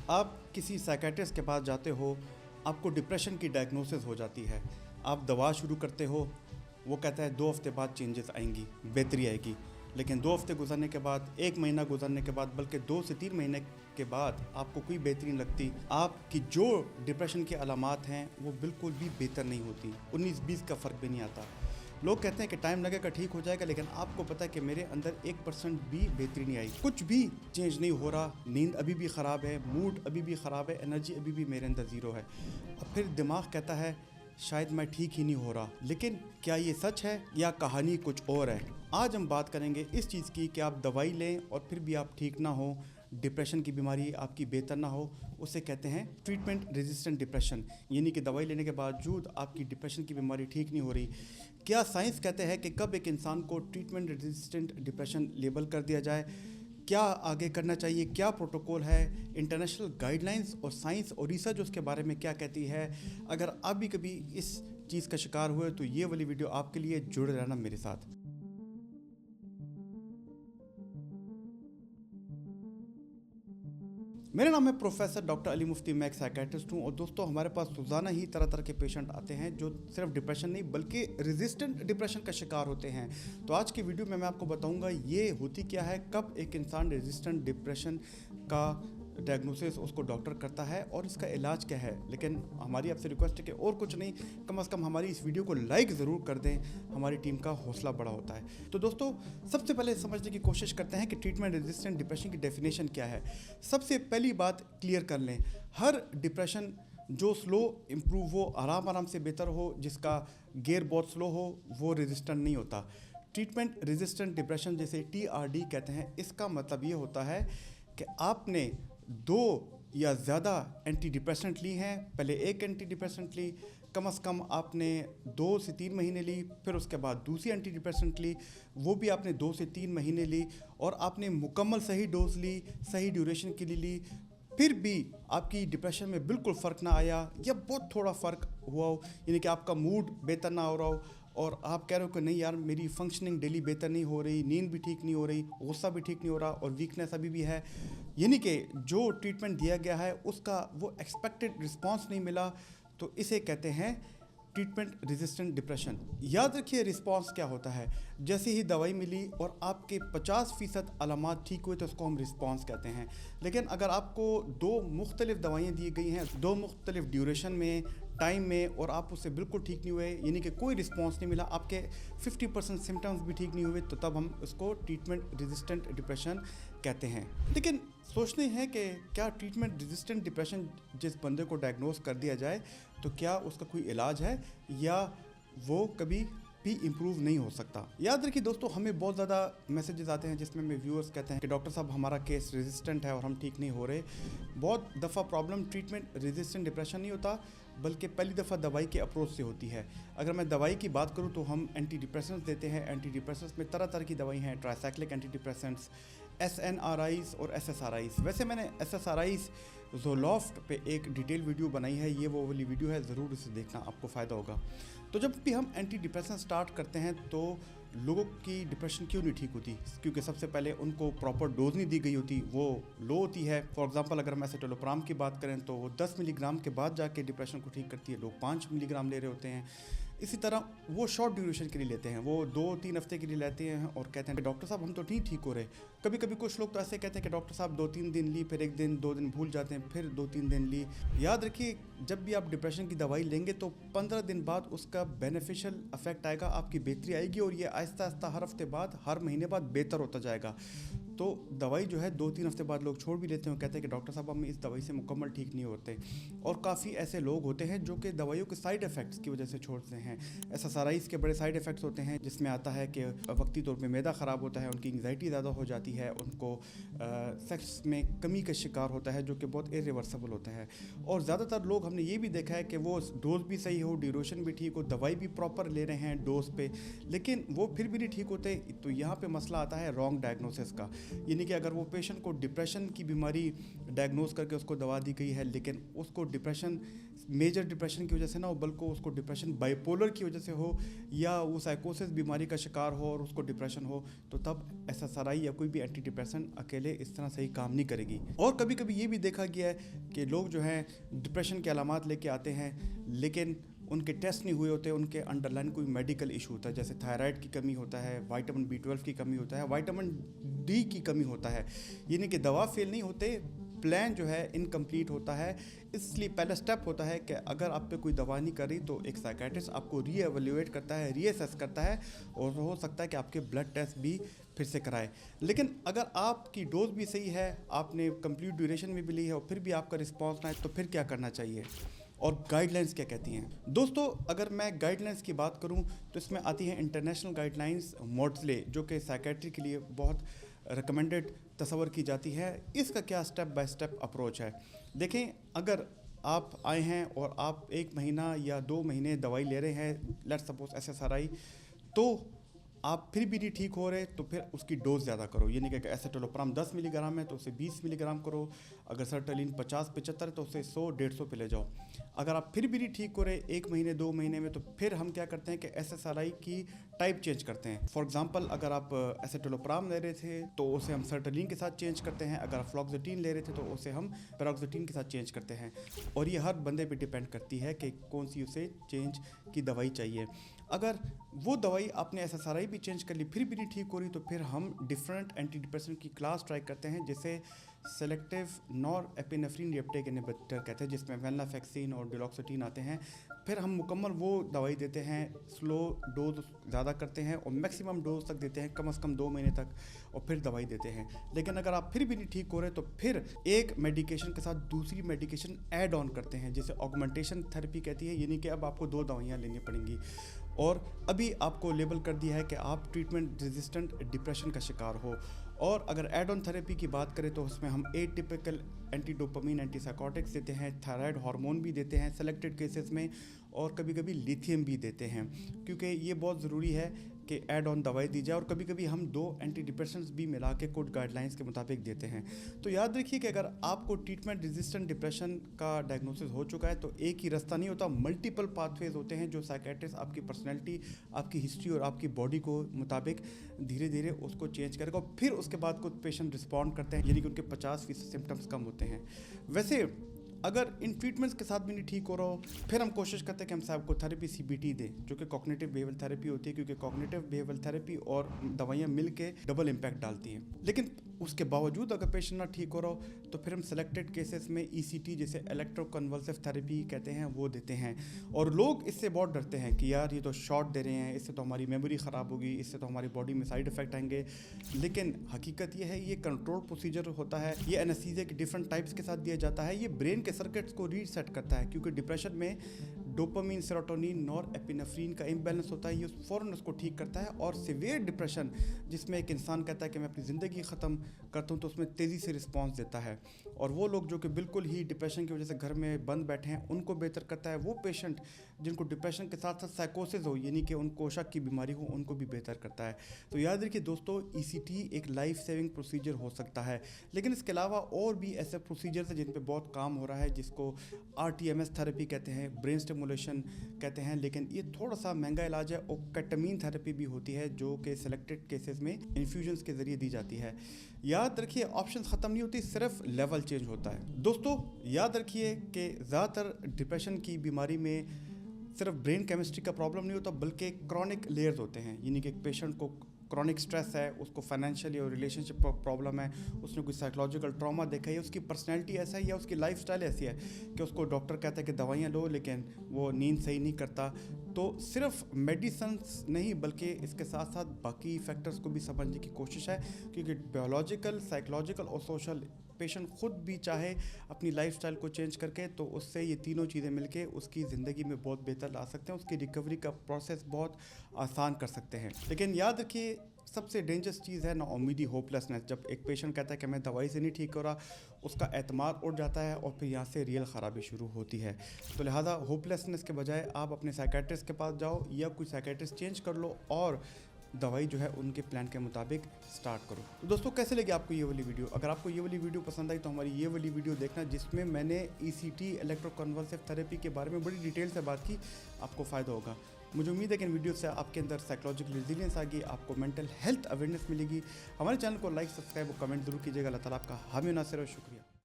आप किसी साइकेट्रिस्ट के पास जाते हो, आपको डिप्रेशन की डायग्नोसिस हो जाती है, आप दवा शुरू करते हो, वो कहता है 2 हफ्ते बाद चेंजेस आएंगी, बेहतरी आएगी। लेकिन 2 हफ्ते गुजरने के बाद, 1 महीना गुजरने के बाद, बल्कि 2 से 3 महीने के बाद आपको कोई बेहतरी नहीं लगती। आपकी जो डिप्रेशन की अलामात हैं वो बिल्कुल भी बेहतर नहीं होती, 19-20 का फ़र्क भी नहीं आता। लोग कहते हैं कि टाइम लगेगा, ठीक हो जाएगा, लेकिन आपको पता है कि मेरे अंदर 1% भी बेहतरी नहीं आई, कुछ भी चेंज नहीं हो रहा। नींद अभी भी ख़राब है, मूड अभी भी ख़राब है, एनर्जी अभी भी मेरे अंदर ज़ीरो है। अब फिर दिमाग कहता है शायद मैं ठीक ही नहीं हो रहा। लेकिन क्या ये सच है या कहानी कुछ और है? आज हम बात करेंगे इस चीज़ की कि आप दवाई लें और फिर भी आप ठीक ना हो, डिप्रेशन की बीमारी आपकी बेहतर ना हो, उसे कहते हैं ट्रीटमेंट रेजिस्टेंट डिप्रेशन। यानी कि दवाई लेने के बावजूद आपकी डिप्रेशन की बीमारी ठीक नहीं हो रही। क्या साइंस कहते हैं कि कब एक इंसान को ट्रीटमेंट रेजिस्टेंट डिप्रेशन लेबल कर दिया जाए, क्या आगे करना चाहिए, क्या प्रोटोकॉल है, इंटरनेशनल गाइडलाइंस और साइंस और रिसर्च उसके बारे में क्या कहती है? अगर आप भी कभी इस चीज़ का शिकार हुए तो ये वाली वीडियो आपके लिए, जुड़े रहना मेरे साथ। मेरा नाम है प्रोफेसर डॉक्टर अली मुफ्ती, मैं एक साइकेट्रिस्ट हूँ। और दोस्तों, हमारे पास रोज़ाना ही तरह तरह के पेशेंट आते हैं जो सिर्फ डिप्रेशन नहीं बल्कि रेजिस्टेंट डिप्रेशन का शिकार होते हैं। तो आज की वीडियो में मैं आपको बताऊंगा ये होती क्या है, कब एक इंसान रेजिस्टेंट डिप्रेशन का डायग्नोसिस उसको डॉक्टर करता है और इसका इलाज क्या है। लेकिन हमारी आपसे रिक्वेस्ट है कि और कुछ नहीं, कम से कम हमारी इस वीडियो को लाइक ज़रूर कर दें, हमारी टीम का हौसला बड़ा होता है। तो दोस्तों, सबसे पहले समझने की कोशिश करते हैं कि ट्रीटमेंट रेजिस्टेंट डिप्रेशन की डेफिनेशन क्या है। सबसे पहली बात क्लियर कर लें, हर डिप्रेशन जो स्लो इम्प्रूव हो, आराम आराम से बेहतर हो, जिसका गेयर बहुत स्लो हो, वो रेजिस्टेंट नहीं होता। ट्रीटमेंट रेजिस्टेंट डिप्रेशन, जैसे TRD कहते हैं, इसका मतलब ये होता है कि आपने 2 या ज़्यादा एंटी डिप्रेसेंट ली हैं। पहले एक एंटी डिप्रेसेंट ली, कम से कम आपने 2 से 3 महीने ली, फिर उसके बाद दूसरी एंटी डिप्रेसेंट ली, वो भी आपने 2 से 3 महीने ली, और आपने मुकम्मल सही डोज ली, सही ड्यूरेशन के लिए ली, फिर भी आपकी डिप्रेशन में बिल्कुल फ़र्क ना आया या बहुत थोड़ा फ़र्क हुआ हो, यानी कि आपका मूड बेहतर ना हो रहा हो और आप कह रहे हो कि नहीं यार, मेरी फंक्शनिंग डेली बेहतर नहीं हो रही, नींद भी ठीक नहीं हो रही, गुस्सा भी ठीक नहीं हो रहा और वीकनेस अभी भी है, यानी कि जो ट्रीटमेंट दिया गया है उसका वो एक्सपेक्टेड रिस्पांस नहीं मिला, तो इसे कहते हैं ट्रीटमेंट रेजिस्टेंट डिप्रेशन। याद रखिए, रिस्पांस क्या होता है। जैसे ही दवाई मिली और आपके 50% अलामात ठीक हुए तो उसको हम रिस्पांस कहते हैं। लेकिन अगर आपको 2 मुख्तलिफ दवाइयाँ दी गई हैं, 2 मुख्तलिफ ड्यूरेशन में, टाइम में, और आप उससे बिल्कुल ठीक नहीं हुए, यानी कि कोई रिस्पांस नहीं मिला, आपके 50% सिम्टम्स भी ठीक नहीं हुए, तो तब हम उसको ट्रीटमेंट रेजिस्टेंट डिप्रेशन कहते हैं। लेकिन सोचते हैं कि क्या ट्रीटमेंट रेजिस्टेंट डिप्रेशन जिस बंदे को डायग्नोस कर दिया जाए तो क्या उसका कोई इलाज है या वो कभी भी इम्प्रूव नहीं हो सकता? याद रखिए दोस्तों, हमें बहुत ज़्यादा मैसेजेस आते हैं जिसमें हमें व्यूअर्स कहते हैं कि डॉक्टर साहब, हमारा केस रेजिस्टेंट है और हम ठीक नहीं हो रहे। बहुत दफ़ा प्रॉब्लम ट्रीटमेंट रेजिस्टेंट डिप्रेशन नहीं होता, बल्कि पहली दफ़ा दवाई के अप्रोच से होती है। अगर मैं दवाई की बात करूं तो हम एंटी डिप्रेसेंट्स देते हैं। एंटी डिप्रेसेंट्स में तरह तरह की दवाई हैं, ट्राइसाइक्लिक एंटी डिप्रेसेंट्स, SNRIs और SSRIs। वैसे मैंने SSRIs ज़ोलॉफ्ट पे एक डिटेल वीडियो बनाई है, ये वो वाली वीडियो है, ज़रूर इसे देखना, आपको फ़ायदा होगा। तो जब भी हम एंटी डिप्रेशन स्टार्ट करते हैं तो लोगों की डिप्रेशन क्यों नहीं ठीक होती? क्योंकि सबसे पहले उनको प्रॉपर डोज नहीं दी गई होती, वो लो होती है। फॉर एग्जांपल, अगर मैं एसिटोलोप्राम की बात करें तो वो 10 मिलीग्राम के बाद जाके डिप्रेशन को ठीक करती है, लोग 5 मिलीग्राम ले रहे होते हैं। इसी तरह वो शॉर्ट ड्यूरेशन के लिए लेते हैं, वो 2-3 हफ्ते के लिए लेते हैं और कहते हैं कि डॉक्टर साहब हम तो नहीं ठीक हो रहे। कभी कभी कुछ लोग तो ऐसे कहते हैं कि डॉक्टर साहब 2-3 दिन ली, फिर 1 दिन 2 दिन भूल जाते हैं, फिर 2-3 दिन ली। याद रखिए, जब भी आप डिप्रेशन की दवाई लेंगे तो 15 दिन बाद उसका बेनिफिशियल इफेक्ट आएगा, आपकी बेहतरी आएगी और ये आहिस्ता आहिस्ता हर हफ्ते बाद, हर महीने बाद बेहतर होता जाएगा। तो दवाई जो है 2-3 हफ्ते बाद लोग छोड़ भी लेते हैं, कहते हैं कि डॉक्टर साहब हम इस दवाई से मुकम्मल ठीक नहीं होते। और काफ़ी ऐसे लोग होते हैं जो कि दवाइयों के साइड इफ़ेक्ट्स की वजह से छोड़ते हैं। SSRIs के बड़े साइड इफ़ेक्ट्स होते हैं, जिसमें आता है कि वक्ती तौर पे मैदा ख़राब होता है, उनकी एंग्जाइटी ज़्यादा हो जाती है, उनको सेक्स में कमी का शिकार होता है जो कि बहुत इरिवर्सिबल होता है। और ज़्यादातर लोग, हमने ये भी देखा है कि वो डोज भी सही हो, ड्यूरेशन भी ठीक हो, दवाई भी प्रॉपर ले रहे हैं डोज पे, लेकिन वो फिर भी नहीं ठीक होते। तो यहाँ पे मसला आता है रॉन्ग डायग्नोसिस का। यानी कि अगर वो पेशेंट को डिप्रेशन की बीमारी डायग्नोस करके उसको दवा दी गई है, लेकिन उसको डिप्रेशन मेजर डिप्रेशन की वजह से ना हो, बल्कि उसको डिप्रेशन बाइपोलर की वजह से हो या वो साइकोसिस बीमारी का शिकार हो और उसको डिप्रेशन हो, तो तब एसएसआरआई या कोई भी एंटी डिप्रेशन अकेले इस तरह सही काम नहीं करेगी। और कभी कभी ये भी देखा गया है कि लोग जो हैं डिप्रेशन के अलामात लेके आते हैं, लेकिन उनके टेस्ट नहीं हुए होते, उनके अंडरलाइन कोई मेडिकल इशू होता है, जैसे थायराइड की कमी होता है, विटामिन B12 की कमी होता है, विटामिन D की कमी होता है। यानी कि दवा फेल नहीं होते, प्लान जो है इनकम्प्लीट होता है। इसलिए पहला स्टेप होता है कि अगर आप पे कोई दवा नहीं कर रही तो एक साइकेट्रिस्ट आपको रीएवैल्यूएट करता है, रीअसेस करता है, और हो सकता है कि आपके ब्लड टेस्ट भी फिर से कराए। लेकिन अगर आपकी डोज भी सही है, आपने कंप्लीट ड्यूरेशन भी ली है और फिर भी आपका रिस्पॉन्स ना है, तो फिर क्या करना चाहिए और गाइडलाइंस क्या कहती हैं? दोस्तों, अगर मैं गाइडलाइंस की बात करूं तो इसमें आती है इंटरनेशनल गाइडलाइंस मॉडले, जो कि साइकेट्री के लिए बहुत रिकमेंडेड तस्वर की जाती है। इसका क्या स्टेप बाय स्टेप अप्रोच है? देखें, अगर आप आए हैं और आप 1 महीना या 2 महीने दवाई ले रहे हैं, लेट्स सपोज एसएसआरआई, तो आप फिर भी नहीं ठीक हो रहे तो फिर उसकी डोज ज़्यादा करो। यानी कि एसिटोलोप्राम 10 मिलीग्राम है तो उसे 20 मिलीग्राम करो। अगर सर्टलिन 50-75 है तो उसे 100-150 पे ले जाओ। अगर आप फिर भी नहीं ठीक हो रहे 1 महीने 2 महीने में, तो फिर हम क्या करते हैं कि एसएसआरआई की टाइप चेंज करते हैं। फॉर एग्जांपल, अगर आप एसिटोलोप्राम ले रहे थे तो उसे हम सर्टलिन के साथ चेंज करते हैं। अगर आप फ्लॉक्सेटिन ले रहे थे तो उसे हम पैरोक्सिटिन के साथ चेंज करते हैं। और ये हर बंदे पे डिपेंड करती है कि कौन सी उसे चेंज की दवाई चाहिए। अगर वो दवाई आपने एसएसआरआई भी चेंज कर ली फिर भी नहीं ठीक हो रही, तो फिर हम डिफरेंट एंटी डिप्रेसेंट की क्लास ट्राई करते हैं, जिसे selective nor epinephrine receptor inhibitor कहते हैं, जिसमें वेनलाफैक्सिन और डिलॉक्सिटिन आते हैं। फिर हम मुकम्मल वो दवाई देते हैं, स्लो डोज ज़्यादा करते हैं और मैक्सिमम डोज तक देते हैं, कम से कम 2 महीने तक, और फिर दवाई देते हैं। लेकिन अगर आप फिर भी नहीं ठीक हो रहे तो फिर एक मेडिकेशन के साथ दूसरी मेडिकेशन ऐड ऑन करते हैं, जिसे ऑगमेंटेशन थेरेपी कहती है। यानी कि अब आपको 2 दवाइयाँ लेनी पड़ेंगी। और अभी आपको लेबल कर दिया है कि आप ट्रीटमेंट रेजिस्टेंट डिप्रेशन का शिकार हो। और अगर एड ऑन थेरेपी की बात करें तो उसमें हम एटिपिकल एंटी डोपामिन एंटीसाइकोटिक्स देते हैं, थायराइड हार्मोन भी देते हैं सेलेक्टेड केसेस में, और कभी कभी लिथियम भी देते हैं, क्योंकि ये बहुत ज़रूरी है कि ऐड ऑन दवाई दी जाए। और कभी कभी हम 2 एंटी डिप्रेशंस भी मिला के कोड गाइडलाइंस के मुताबिक देते हैं। तो याद रखिए कि अगर आपको ट्रीटमेंट रेजिस्टेंट डिप्रेशन का डायग्नोसिस हो चुका है तो एक ही रास्ता नहीं होता, मल्टीपल पाथवेज होते हैं, जो साइकेट्रिस्ट आपकी पर्सनैलिटी, आपकी हिस्ट्री और आपकी बॉडी को मुताबिक धीरे धीरे उसको चेंज करेगा। और फिर उसके बाद कुछ पेशेंट रिस्पॉन्ड करते हैं, यानी कि उनके 50% सिम्टम्स कम होते हैं। वैसे अगर इन ट्रीटमेंट्स के साथ भी नहीं ठीक हो रहा हो, फिर हम कोशिश करते हैं कि हम साइकोथेरेपी CBT दें, जो कि कॉग्निटिव बिहेवियर थेरेपी होती है, क्योंकि कॉग्निटिव बिहेवियर थेरेपी और दवाइयाँ मिल के डबल इम्पैक्ट डालती हैं। लेकिन उसके बावजूद अगर पेशेंट ना ठीक हो रहा हो तो फिर हम सेलेक्टेड केसेस में ECT, जिसे इलेक्ट्रोकन्वल्सिव थेरेपी कहते हैं, वो देते हैं। और लोग इससे बहुत डरते हैं कि यार ये तो शॉट दे रहे हैं, इससे तो हमारी मेमोरी ख़राब होगी, इससे तो हमारी बॉडी में साइड इफेक्ट आएंगे। लेकिन हकीकत ये है, ये कंट्रोल प्रोसीजर होता है। ये एनेस्थीसिया के डिफरेंट टाइप्स के साथ दिया जाता है। ये ब्रेन के सर्किट्स को रीसेट करता है, क्योंकि डिप्रेशन में डोपामिन, सेरोटोनिन, नॉर एपिनेफ्रिन का इम्बैलेंस होता है। ये फ़ौरन उसको ठीक करता है। और सीवियर डिप्रेशन, जिसमें एक इंसान कहता है कि मैं अपनी ज़िंदगी ख़त्म करता हूँ, तो उसमें तेज़ी से रिस्पॉन्स देता है। और वो लोग जो कि बिल्कुल ही डिप्रेशन की वजह से घर में बंद बैठे हैं, उनको बेहतर करता है। वो पेशेंट जिनको डिप्रेशन के साथ साथ साइकोसिस हो, यानी कि उनको शक की बीमारी हो, उनको भी बेहतर करता है। तो याद रखिए दोस्तों, ECT एक लाइफ सेविंग प्रोसीजर हो सकता है। लेकिन इसके अलावा और भी ऐसे प्रोसीजर्स हैं जिन पे बहुत काम हो रहा है, जिसको RTMS थेरेपी कहते हैं, ब्रेन स्टिमुलेशन कहते हैं। लेकिन ये थोड़ा सा महंगा इलाज है। और केटामीन थेरेपी भी होती है, जो कि सेलेक्टेड केसेस में इन्फ्यूजन्स के ज़रिए दी जाती है। याद रखिए, ऑप्शंस ख़त्म नहीं होती, सिर्फ लेवल चेंज होता है। दोस्तों, याद रखिए कि ज़्यादातर डिप्रेशन की बीमारी में सिर्फ ब्रेन केमिस्ट्री का प्रॉब्लम नहीं होता, बल्कि क्रॉनिक लेयर्स होते हैं। यानी कि एक पेशेंट को क्रॉनिक स्ट्रेस है, उसको फाइनेंशियल और रिलेशनशिप प्रॉब्लम है, उसने कोई साइकोलॉजिकल ट्रॉमा देखा है, उसकी पर्सनैलिटी ऐसा है या उसकी लाइफस्टाइल ऐसी है कि उसको डॉक्टर कहता है कि दवाइयाँ लो, लेकिन वो नींद सही नहीं करता। तो सिर्फ मेडिसिन्स नहीं, बल्कि इसके साथ साथ बाकी फैक्टर्स को भी समझने की कोशिश है, क्योंकि बायोलॉजिकल, साइकोलॉजिकल और सोशल पेशेंट खुद भी चाहे अपनी लाइफस्टाइल को चेंज करके, तो उससे ये तीनों चीज़ें मिलके उसकी ज़िंदगी में बहुत बेहतर ला सकते हैं, उसकी रिकवरी का प्रोसेस बहुत आसान कर सकते हैं। लेकिन याद रखिए, सबसे डेंजरस चीज़ है नाउमीदी, होपलेसनेस। जब एक पेशेंट कहता है कि मैं दवाई से नहीं ठीक हो रहा, उसका एतमाद उठ जाता है और फिर यहाँ से रियल ख़राबी शुरू होती है। तो लिहाजा होपलेसनेस के बजाय आप अपने साइकेट्रिस्ट के पास जाओ या कोई साइकेट्रिस्ट चेंज कर लो और दवाई जो है उनके प्लान के मुताबिक स्टार्ट करो। तो दोस्तों कैसे लगी आपको ये वाली वीडियो? अगर आपको ये वाली वीडियो पसंद आई तो हमारी ये वाली वीडियो देखना, जिसमें मैंने ECT इलेक्ट्रोकन्वल्सिव थेरेपी के बारे में बड़ी डिटेल से बात की, आपको फ़ायदा होगा। मुझे उम्मीद है कि इन वीडियो से आपके अंदर साइकोलॉजिकल रेजिलियंस आ गई, आपको मेंटल हेल्थ अवेयरनेस मिलेगी। हमारे चैनल को लाइक, सब्सक्राइब और कमेंट जरूर कीजिएगा। अल्लाह ताला आपका हामी नासिर और शुक्रिया।